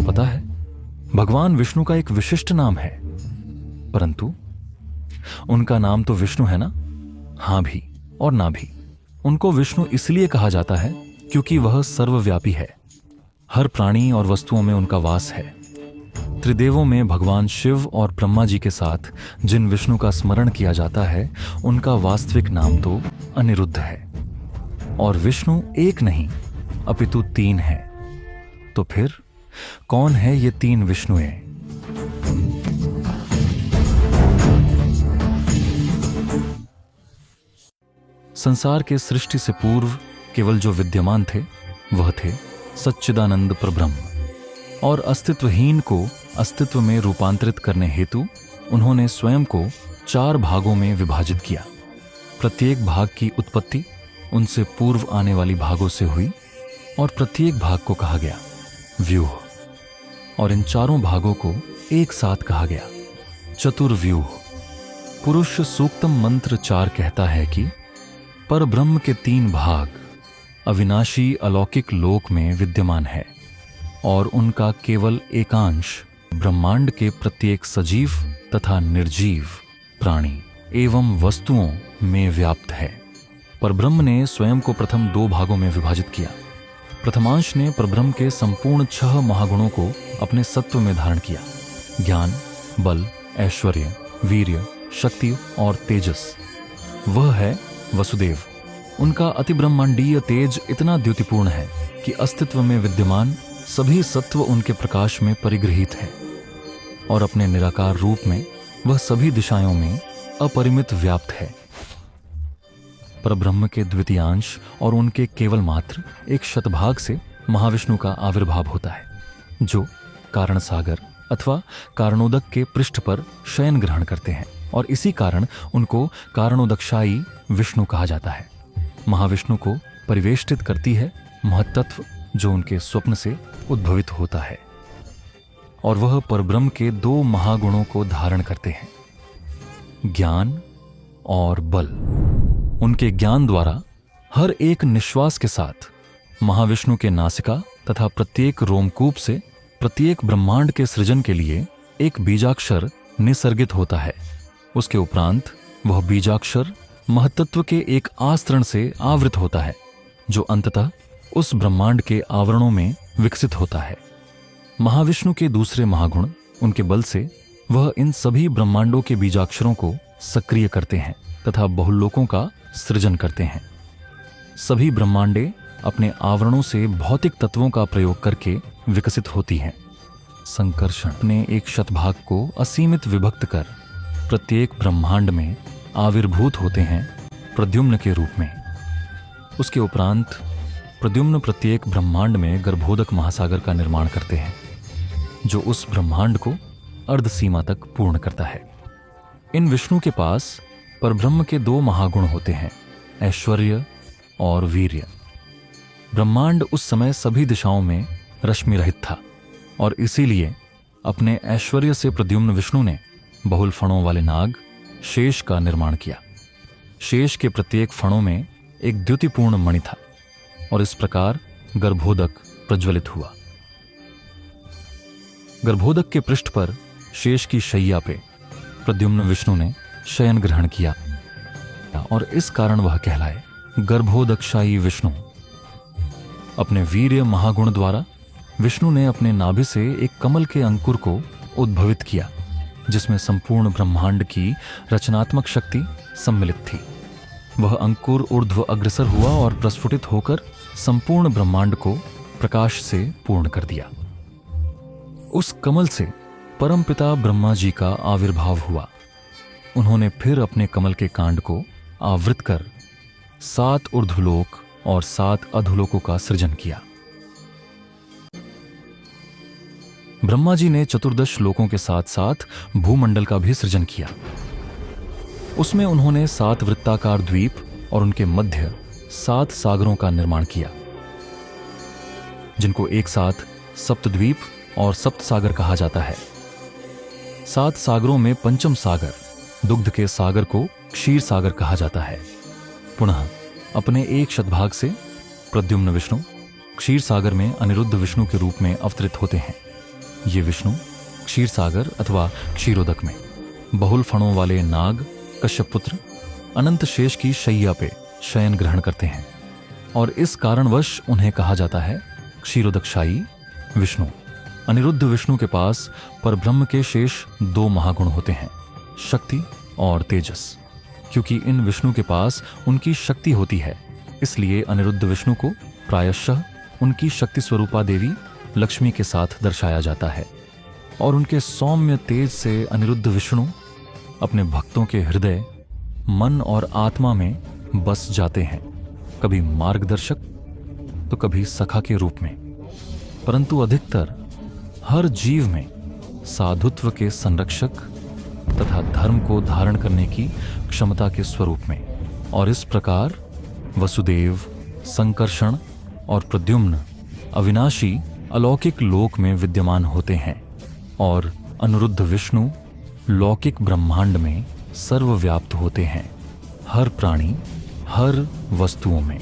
पता है, भगवान विष्णु का एक विशिष्ट नाम है, परंतु उनका नाम तो विष्णु है ना। हाँ भी और ना भी। उनको विष्णु इसलिए कहा जाता है क्योंकि वह सर्वव्यापी है, हर प्राणी और वस्तुओं में उनका वास है। त्रिदेवों में भगवान शिव और ब्रह्मा जी के साथ जिन विष्णु का स्मरण किया जाता है, उनका वास्तविक नाम तो अनिरुद्ध है। और विष्णु एक नहीं अपितु 3 है। तो फिर कौन है ये 3 विष्णुएं? संसार के सृष्टि से पूर्व केवल जो विद्यमान थे वह थे सच्चिदानंद परब्रह्म, और अस्तित्वहीन को अस्तित्व में रूपांतरित करने हेतु उन्होंने स्वयं को 4 भागों में विभाजित किया। प्रत्येक भाग की उत्पत्ति उनसे पूर्व आने वाली भागों से हुई और प्रत्येक भाग को कहा गया व्यूह, और इन 4 भागों को एक साथ कहा गया चतुर्व्यूह। पुरुष सूक्तम मंत्र 4 कहता है कि पर ब्रह्म के 3 भाग अविनाशी अलौकिक लोक में विद्यमान है, और उनका केवल एकांश ब्रह्मांड के प्रत्येक सजीव तथा निर्जीव प्राणी एवं वस्तुओं में व्याप्त है। परब्रह्म ने स्वयं को प्रथम 2 भागों में विभाजित किया। प्रथमांश ने परब्रह्म के संपूर्ण 6 महागुणों को अपने सत्व में धारण किया, ज्ञान, बल, ऐश्वर्य, वीर्य, शक्ति और तेजस। वह है वसुदेव। उनका अतिब्रह्मांडीय तेज इतना द्युतिपूर्ण है कि अस्तित्व में विद्यमान सभी सत्व उनके प्रकाश में परिगृहीत है, और अपने निराकार रूप में वह सभी दिशाओं में अपरिमित व्याप्त है। परब्रह्म के द्वितीयांश और उनके केवल मात्र एक शतभाग से महाविष्णु का आविर्भाव होता है, जो कारण सागर अथवा कारणोदक के पृष्ठ पर शयन ग्रहण करते हैं, और इसी कारण उनको कारणोदकशायी विष्णु कहा जाता है। महाविष्णु को परिवेष्टित करती है महत्तत्व, जो उनके स्वप्न से उद्भवित होता है, और वह परब्रह्म के 2 महागुणों को धारण करते हैं, ज्ञान और बल। उनके ज्ञान द्वारा हर एक निश्वास के साथ महाविष्णु के नासिका तथा प्रत्येक रोमकूप से प्रत्येक ब्रह्मांड के सृजन के लिए एक बीजाक्षर निसर्गित होता है। उसके उपरांत वह बीजाक्षर महत्तत्व के एक आस्तरण से आवृत होता है, जो अंततः उस ब्रह्मांड के आवरणों में विकसित होता है। महाविष्णु के दूसरे महागुण उनके बल से वह इन सभी ब्रह्मांडों के बीजाक्षरों को सक्रिय करते हैं तथा बहुलोकों का सृजन करते हैं। सभी ब्रह्मांडे अपने आवरणों से भौतिक तत्वों का प्रयोग करके विकसित होती हैं। संकर्षण ने एक शतभाग को असीमित विभक्त कर प्रत्येक ब्रह्मांड में आविर्भूत होते हैं प्रद्युम्न के रूप में। उसके उपरांत प्रद्युम्न प्रत्येक ब्रह्मांड में गर्भोदक महासागर का निर्माण करते हैं, जो उस ब्रह्मांड को अर्ध सीमा तक पूर्ण करता है। इन विष्णु के पास परब्रह्म के 2 महागुण होते हैं, ऐश्वर्य और वीर्य। ब्रह्मांड उस समय सभी दिशाओं में रश्मि रहित था, और इसीलिए अपने ऐश्वर्य से प्रद्युम्न विष्णु ने बहुल फणों वाले नाग शेष का निर्माण किया। शेष के प्रत्येक फणों में एक द्युतिपूर्ण मणि था, और इस प्रकार गर्भोदक प्रज्वलित हुआ। गर्भोदक के पृष्ठ पर शेष की शैया पे प्रद्युम्न विष्णु ने शयन ग्रहण किया, और इस कारण वह कहलाए गर्भोदकशायी विष्णु। अपने वीर्य महागुण द्वारा विष्णु ने अपने नाभि से एक कमल के अंकुर को उद्भवित किया, जिसमें संपूर्ण ब्रह्मांड की रचनात्मक शक्ति सम्मिलित थी। वह अंकुर ऊर्ध्व अग्रसर हुआ और प्रस्फुटित होकर संपूर्ण ब्रह्मांड को प्रकाश से पूर्ण कर दिया। उस कमल से परमपिता ब्रह्मा जी का आविर्भाव हुआ। उन्होंने फिर अपने कमल के कांड को आवृत कर 7 ऊर्ध्वलोक और 7 अधोलोकों का सृजन किया। ब्रह्मा जी ने 14 लोकों के साथ साथ भूमंडल का भी सृजन किया। उसमें उन्होंने 7 वृत्ताकार द्वीप और उनके मध्य 7 सागरों का निर्माण किया, जिनको एक साथ सप्तद्वीप और सप्तसागर कहा जाता है। 7 सागरों में पंचम सागर दुग्ध के सागर को क्षीर सागर कहा जाता है। पुनः अपने एक शतभाग से प्रद्युम्न विष्णु क्षीर सागर में अनिरुद्ध विष्णु के रूप में अवतरित होते हैं, ये विष्णु क्षीर सागर अथवा क्षीरोदक में बहुल फणों वाले नाग कश्यप पुत्र अनंत शेष की शैया पे शयन ग्रहण करते हैं और इस कारणवश उन्हें कहा जाता है क्षीरोदकशायी विष्णु। अनिरुद्ध विष्णु के पास परब्रह्म के शेष दो महागुण होते हैं, शक्ति और तेजस। क्योंकि इन विष्णु के पास उनकी शक्ति होती है, इसलिए अनिरुद्ध विष्णु को प्रायशः उनकी शक्ति स्वरूपा देवी लक्ष्मी के साथ दर्शाया जाता है और उनके सौम्य तेज से अनिरुद्ध विष्णु अपने भक्तों के हृदय, मन और आत्मा में बस जाते हैं, कभी मार्गदर्शक तो कभी सखा के रूप में, परंतु अधिकतर हर जीव में साधुत्व के संरक्षक तथा धर्म को धारण करने की क्षमता के स्वरूप में। और इस प्रकार वसुदेव, संकर्षण और प्रद्युम्न अविनाशी अलौकिक लोक में विद्यमान होते हैं और अनिरुद्ध विष्णु लौकिक ब्रह्मांड में सर्वव्याप्त होते हैं, हर प्राणी, हर वस्तुओं में।